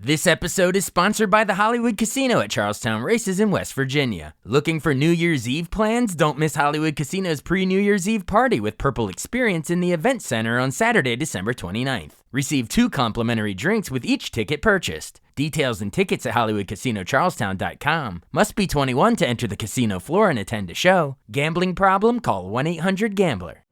This episode is sponsored by the Hollywood Casino at Charlestown Races in West Virginia. Looking for New Year's Eve plans? Don't miss Hollywood Casino's pre-New Year's Eve party with Purple Experience in the Event Center on Saturday, December 29th. Receive 2 complimentary drinks with each ticket purchased. Details and tickets at HollywoodCasinoCharlestown.com. Must be 21 to enter the casino floor and attend a show. Gambling problem? Call 1-800-GAMBLER.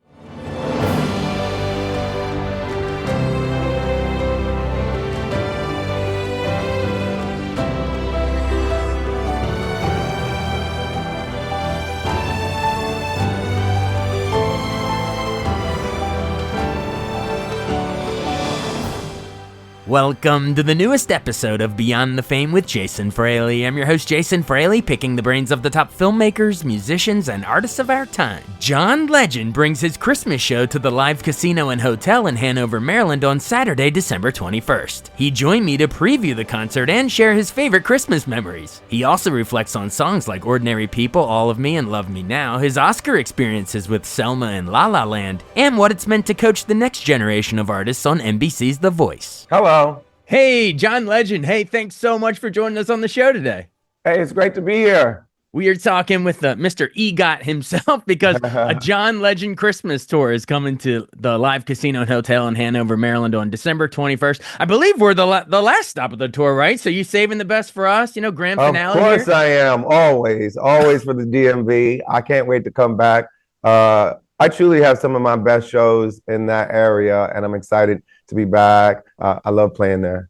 Welcome to the newest episode of Beyond the Fame with Jason Fraley. I'm your host, Jason Fraley, picking the brains of the top filmmakers, musicians, and artists of our time. John Legend brings his Christmas show to the Live Casino and Hotel in Hanover, Maryland on Saturday, December 21st. He joined me to preview the concert and share his favorite Christmas memories. He also reflects on songs like Ordinary People, All of Me, and Love Me Now, his Oscar experiences with Selma and La La Land, and what it's meant to coach the next generation of artists on NBC's The Voice. Hello. Hey, John Legend. Hey, thanks so much for joining us on the show today. Hey, it's great to be here. We are talking with Mr. EGOT himself because a John Legend Christmas tour is coming to the Live Casino and Hotel in Hanover, Maryland on December 21st. I believe we're the last stop of the tour, right? So you saving the best for us, grand finale? Of course here? I am. Always for the DMV. I can't wait to come back. I truly have some of my best shows in that area, and I'm excited to be back. I love playing there.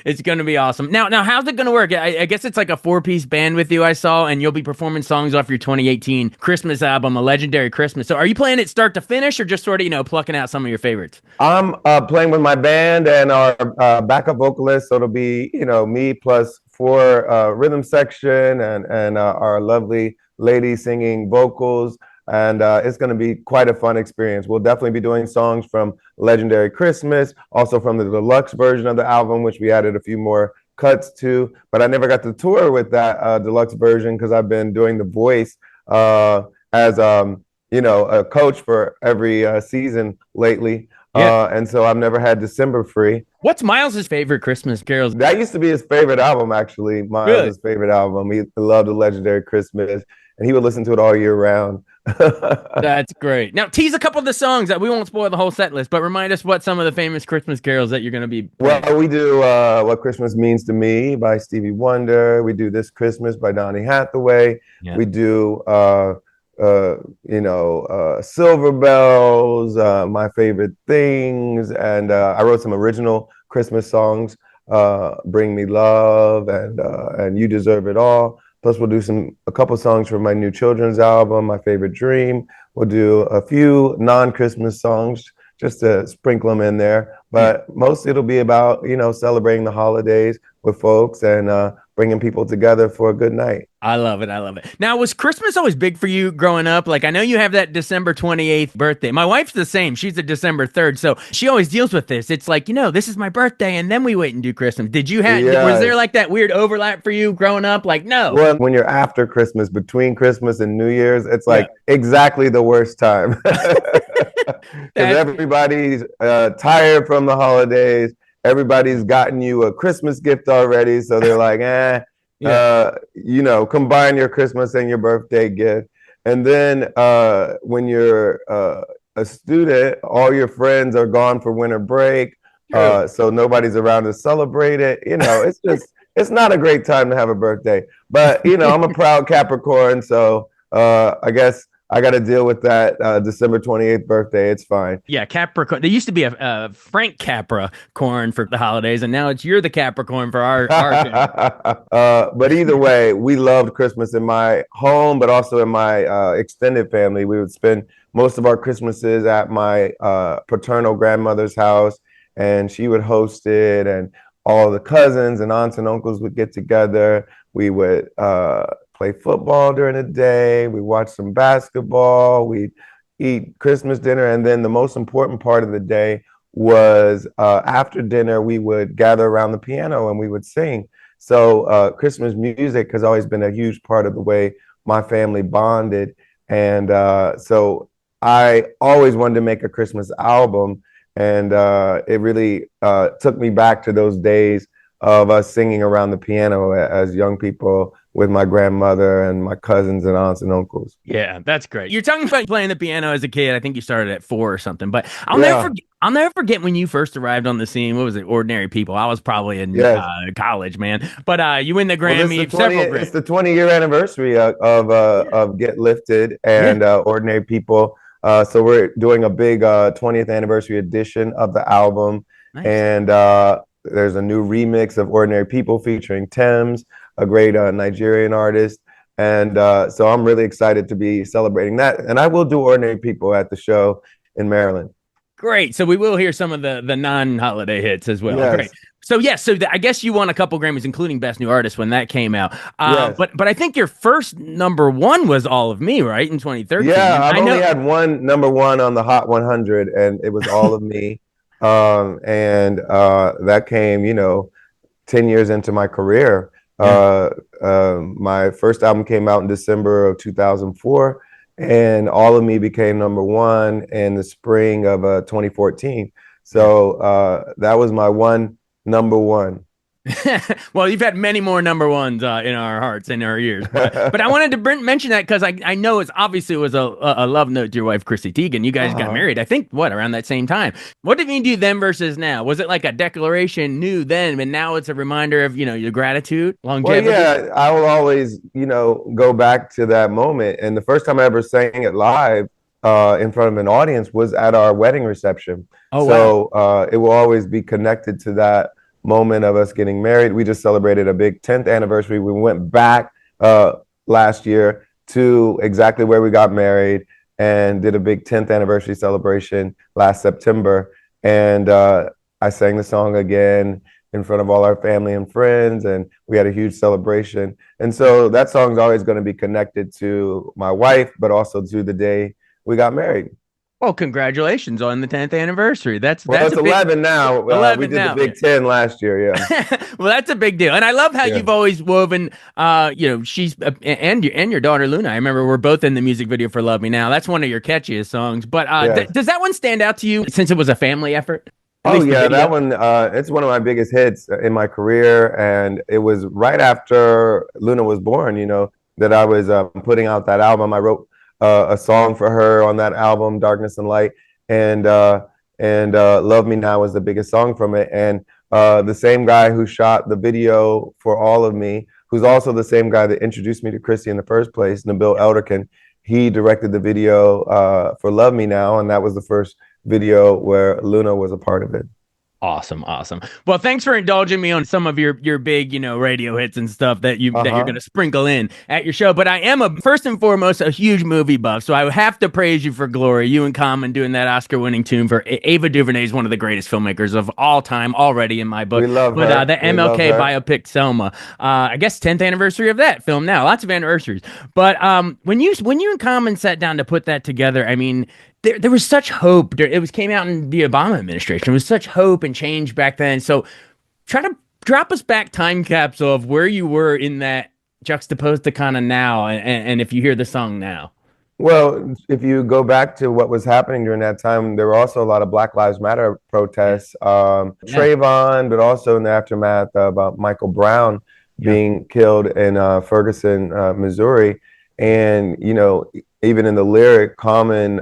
It's going to be awesome. Now, how's it going to work? I guess it's like a 4-piece band with you, I saw, and you'll be performing songs off your 2018 Christmas album, A Legendary Christmas. So are you playing it start to finish or just sort of, plucking out some of your favorites? I'm playing with my band and our backup vocalist. So it'll be, me plus 4 rhythm section and our lovely lady singing vocals. And it's going to be quite a fun experience. We'll definitely be doing songs from Legendary Christmas, also from the deluxe version of the album, which we added a few more cuts to. But I never got to tour with that deluxe version because I've been doing The Voice as a coach for every season lately. Yeah. And so I've never had December free. What's Miles' favorite Christmas carols? That used to be his favorite album, actually. Miles' favorite album. He loved The Legendary Christmas, and he would listen to it all year round. That's great. Now, tease a couple of the songs that we won't spoil the whole set list, but remind us what some of the famous Christmas carols that you're going to be playing. Well, we do What Christmas Means to Me by Stevie Wonder. We do This Christmas by Donny Hathaway. Yeah. We do Silver Bells, My Favorite Things, and I wrote some original Christmas songs, Bring Me Love and You Deserve It All. Plus, we'll do a couple songs from my new children's album, My Favorite Dream. We'll do a few non-Christmas songs just to sprinkle them in there. But mostly it'll be about, celebrating the holidays with folks and bringing people together for a good night. I love it. Now, was Christmas always big for you growing up? Like, I know you have that December 28th birthday. My wife's the same. She's a December 3rd. So she always deals with this. It's like, this is my birthday, and then we wait and do Christmas. Was there like that weird overlap for you growing up? Like, no. Well, when you're after Christmas, between Christmas and New Year's, it's like exactly the worst time. Because everybody's tired from the holidays. Everybody's gotten you a Christmas gift already. So they're like, combine your Christmas and your birthday gift. And then when you're a student, all your friends are gone for winter break. So nobody's around to celebrate it. It's not a great time to have a birthday. But, I'm a proud Capricorn. So I guess I got to deal with that December 28th birthday. It's fine. Yeah, Capricorn. There used to be a Frank Capricorn for the holidays, and now you're the Capricorn for our but either way, we loved Christmas in my home, but also in my extended family. We would spend most of our Christmases at my paternal grandmother's house, and she would host it, and all the cousins and aunts and uncles would get together. We would play football during the day. We watch some basketball. We eat Christmas dinner. And then the most important part of the day was after dinner, we would gather around the piano and we would sing. So Christmas music has always been a huge part of the way my family bonded. And so I always wanted to make a Christmas album. And it really took me back to those days of us singing around the piano as young people with my grandmother and my cousins and aunts and uncles. Yeah, that's great. You're talking about playing the piano as a kid. I think you started at 4 or something, but Yeah. I'll never forget when you first arrived on the scene. What was it? Ordinary People. I was probably in Yes. college, man. But you win the Well, this is Grammy, several Grammys. it's the 20-year anniversary of Get Lifted Yeah. and Ordinary People. So we're doing a big 20th anniversary edition of the album, Nice. and there's a new remix of Ordinary People featuring Thames, a great Nigerian artist. And so I'm really excited to be celebrating that. And I will do Ordinary People at the show in Maryland. Great. So we will hear some of the non-holiday hits as well. Yes. Great. So yes, I guess you won a couple Grammys, including Best New Artist when that came out. Yes. But I think your first #1 was All of Me, right, in 2013. Yeah, I've only had one #1 on the Hot 100, and it was All of Me. And that came, 10 years into my career. Yeah. My first album came out in December of 2004, and All of Me became #1 in the spring of 2014. So that was my one #1. Well, you've had many more #1s in our hearts and our ears, but I wanted to mention that because I know it was a love note to your wife Chrissy Teigen. You guys got married, I think, around that same time. What did you do then versus now? Was it like a declaration new then, and now it's a reminder of your gratitude, longevity? Well, yeah, I will always go back to that moment. And the first time I ever sang it live in front of an audience was at our wedding reception. Oh, so wow. It will always be connected to that moment of us getting married. We just celebrated a big 10th anniversary. We went back last year to exactly where we got married and did a big 10th anniversary celebration last September. And I sang the song again in front of all our family and friends, and we had a huge celebration. And so that song's always going to be connected to my wife, but also to the day we got married. Well, congratulations on the 10th anniversary. That's 11 now. 11 we did now, the big 10 last year. Yeah. Well, that's a big deal, and I love how you've always woven. She's and your daughter Luna. I remember we're both in the music video for "Love Me Now." That's one of your catchiest songs. But does that one stand out to you since it was a family effort? Oh yeah, that one. It's one of my biggest hits in my career, and it was right after Luna was born. That I was putting out that album. I wrote a song for her on that album, Darkness and Light, and Love Me Now was the biggest song from it. And the same guy who shot the video for All of Me, who's also the same guy that introduced me to Chrissy in the first place, Nabil Elderkin, he directed the video for Love Me Now, and that was the first video where Luna was a part of it. Awesome. Well, thanks for indulging me on some of your big, radio hits and stuff that you're going to sprinkle in at your show. But I am first and foremost a huge movie buff, so I have to praise you for Glory. You and Common doing that Oscar-winning tune for Ava DuVernay is one of the greatest filmmakers of all time already in my book. We love her. But the MLK biopic Selma, I guess 10th anniversary of that film now. Lots of anniversaries. But when you and Common sat down to put that together, I mean, there was such hope. It came out in the Obama administration. There was such hope and change back then. So try to drop us back time capsule of where you were in that juxtaposed to kind of now, and if you hear the song now. Well, if you go back to what was happening during that time, there were also a lot of Black Lives Matter protests, Trayvon, but also in the aftermath about Michael Brown being killed in Ferguson, Missouri. And, even in the lyric, Common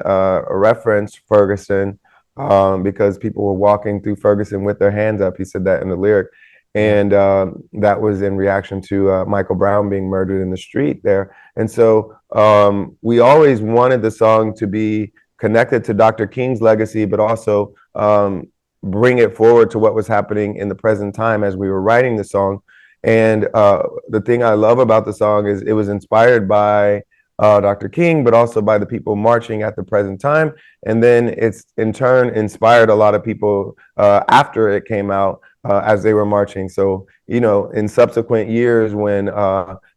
referenced Ferguson because people were walking through Ferguson with their hands up. He said that in the lyric. And that was in reaction to Michael Brown being murdered in the street there. And so we always wanted the song to be connected to Dr. King's legacy, but also bring it forward to what was happening in the present time as we were writing the song. And the thing I love about the song is it was inspired by Dr. King, but also by the people marching at the present time. And then it's in turn inspired a lot of people after it came out as they were marching. So, in subsequent years when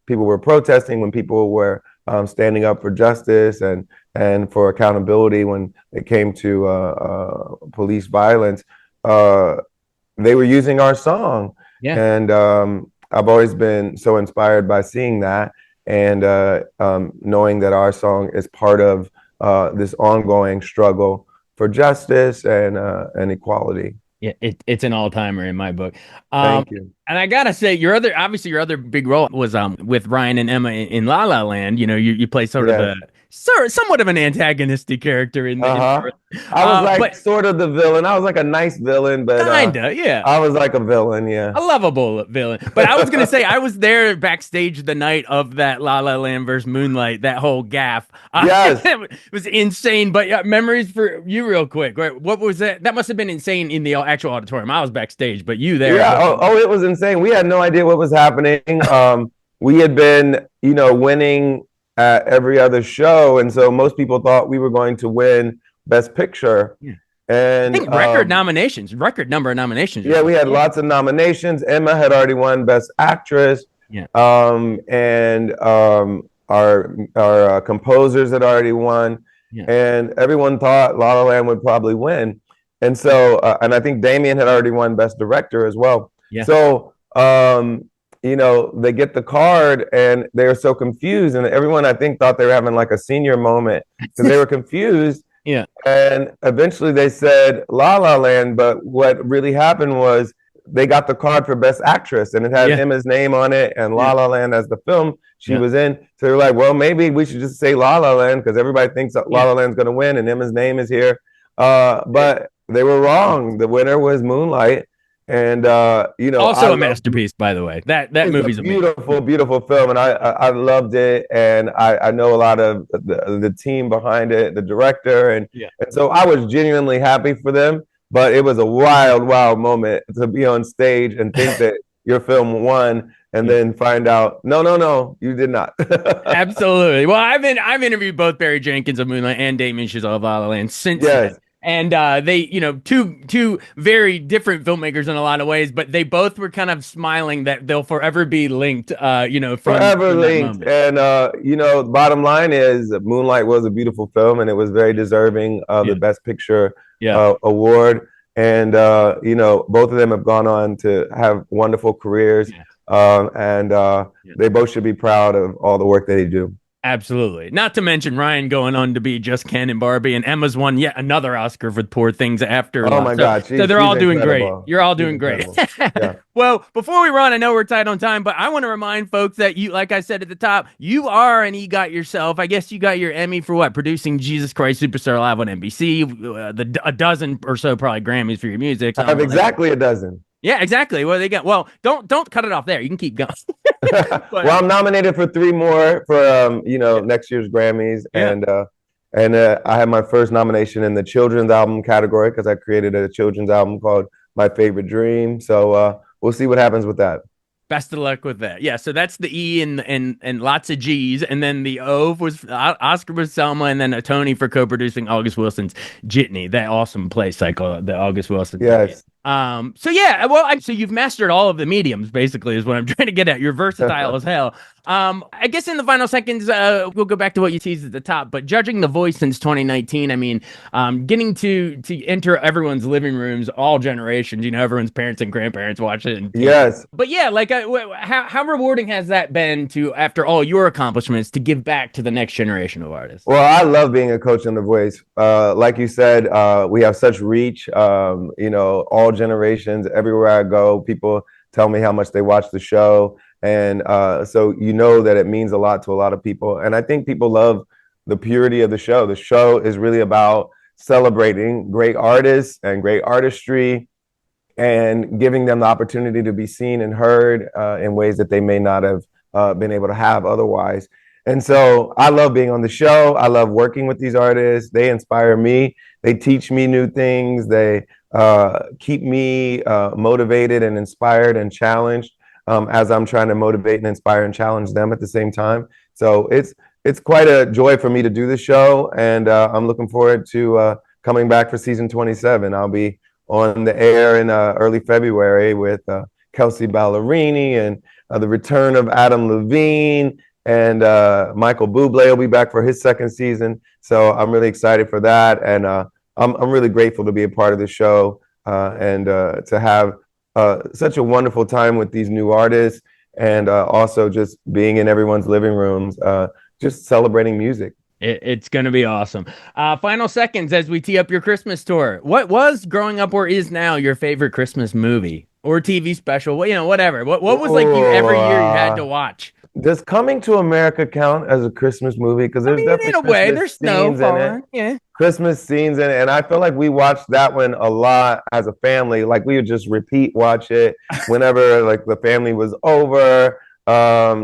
people were protesting, when people were standing up for justice and for accountability, when it came to police violence, they were using our song. Yeah. And I've always been so inspired by seeing that. And knowing that our song is part of this ongoing struggle for justice and equality. Yeah, it's an all-timer in my book. Thank you. And I gotta say, your other big role was with Ryan and Emma in La La Land. You know, you play Yes. somewhat of an antagonistic character in Uh-huh. I was like but sort of the villain. I was like a nice villain, but kinda, yeah. I was like a villain, yeah. A lovable villain. But I was gonna say I was there backstage the night of that La La Land versus Moonlight, that whole gaff. Yes. It was insane. But memories for you, real quick. Right? What was that? That must have been insane in the actual auditorium. I was backstage, but you there? Yeah. Oh, it was insane. We had no idea what was happening. We had been, winning at every other show, and so most people thought we were going to win Best Picture. Yeah. I And think record number of nominations. yeah, we had lots of nominations. Emma had already won Best Actress. Yeah. And our composers had already won, Yeah. and everyone thought La La Land would probably win. And so, and I think Damien had already won Best Director as well. Yeah. So, they get the card and they're so confused, and everyone I think thought they were having like a senior moment because they were confused. Yeah. And eventually they said La La Land, but what really happened was they got the card for Best Actress, and it had Emma's name on it and La La Land as the film she was in. So they're like, well, maybe we should just say La La Land because everybody thinks that La La Land's going to win and Emma's name is here. But they were wrong. The winner was Moonlight. And also a masterpiece, by the way. That movie's a beautiful, beautiful film, and I loved it. And I know a lot of the team behind it, the director, and so I was genuinely happy for them. But it was a wild, wild moment to be on stage and think that your film won, and then find out, no, you did not. Absolutely. Well, I've interviewed both Barry Jenkins of Moonlight and Damien Chazelle of La La Land since then. And they, two very different filmmakers in a lot of ways, but they both were kind of smiling that they'll forever be linked, forever linked. And, the bottom line is Moonlight was a beautiful film, and it was very deserving of the Best Picture award. And, both of them have gone on to have wonderful careers. They both should be proud of all the work that they do. Absolutely. Not to mention Ryan going on to be Just Ken and Barbie, and Emma's won yet another Oscar for Poor Things after. Oh my God. So they're all doing great. You're all doing great. Well, before we run, I know we're tight on time, but I want to remind folks that you, like I said at the top, you are an EGOT yourself. I guess you got your Emmy for what? Producing Jesus Christ Superstar Live on NBC, a dozen or so probably Grammys for your music. I have exactly a dozen. Yeah, exactly. Well, they got. Well, don't cut it off there. You can keep going. Well, I'm nominated for 3 more for next year's Grammys, and I had my first nomination in the children's album category because I created a children's album called My Favorite Dream. So we'll see what happens with that. Best of luck with that. Yeah, so that's the E and lots of G's, and then the O was Oscar was Selma, and then a Tony for co-producing August Wilson's Jitney, that awesome play cycle, the August Wilson. Yes. So you've mastered all of the mediums, basically, is what I'm trying to get at. You're versatile as hell. I guess in the final seconds, we'll go back to what you teased at the top, but judging The Voice since 2019, I mean, getting to enter everyone's living rooms, all generations, everyone's parents and grandparents watch it. Yes. But yeah, like, how rewarding has that been to, after all your accomplishments, to give back to the next generation of artists? Well, I love being a coach in The Voice. Like you said, we have such reach, all generations, everywhere I go, people tell me how much they watch the show. And so that it means a lot to a lot of people. And I think people love the purity of the show. The show is really about celebrating great artists and great artistry and giving them the opportunity to be seen and heard in ways that they may not have been able to have otherwise. And so I love being on the show. I love working with these artists. They inspire me. They teach me new things. They keep me motivated and inspired and challenged as I'm trying to motivate and inspire and challenge them at the same time. So it's quite a joy for me to do the show, and I'm looking forward to coming back for season 27. I'll be on the air in early February with Kelsey Ballerini and the return of Adam Levine, and Michael Bublé will be back for his second season. So I'm really excited for that, and I'm really grateful to be a part of the show and to have such a wonderful time with these new artists, and also just being in everyone's living rooms, just celebrating music. It's going to be awesome. Final seconds as we tee up your Christmas tour. What was growing up or is now your favorite Christmas movie or TV special? Whatever. What was like you every year you had to watch? Does Coming to America count as a Christmas movie? Because there's definitely in a way, Christmas there's snow scenes in falling. it. Yeah. Christmas scenes in it, and I feel like we watched that one a lot as a family. Like we would just repeat watch it whenever like the family was over. I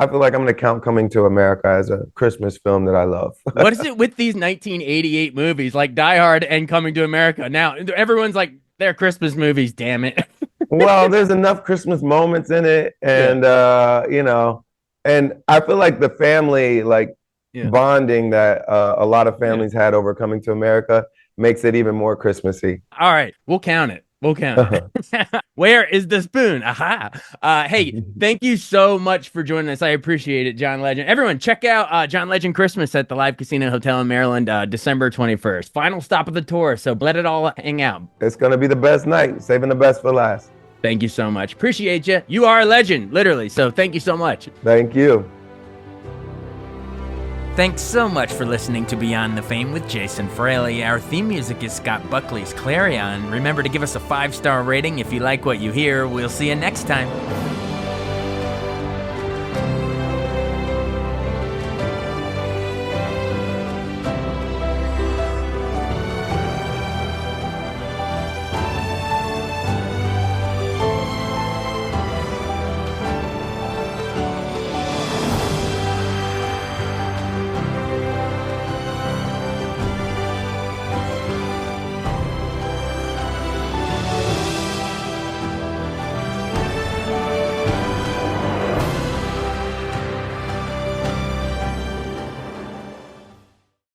feel like I'm gonna count Coming to America as a Christmas film that I love. What is it with these 1988 movies like Die Hard and Coming to America? Now everyone's like, they're Christmas movies, damn it. Well, there's enough Christmas moments in it, and and I feel like the family bonding that a lot of families had over Coming to America makes it even more Christmassy. All right, we'll count it. Where is the spoon? Aha. Hey, thank you so much for joining us. I appreciate it, John Legend. Everyone, check out John Legend Christmas at the Live Casino Hotel in Maryland, December 21st. Final stop of the tour, so let it all hang out. It's going to be the best night, saving the best for last. Thank you so much. Appreciate you. You are a legend, literally, so thank you so much. Thank you. Thanks so much for listening to Beyond the Fame with Jason Fraley. Our theme music is Scott Buckley's Clarion. Remember to give us a 5-star rating if you like what you hear. We'll see you next time.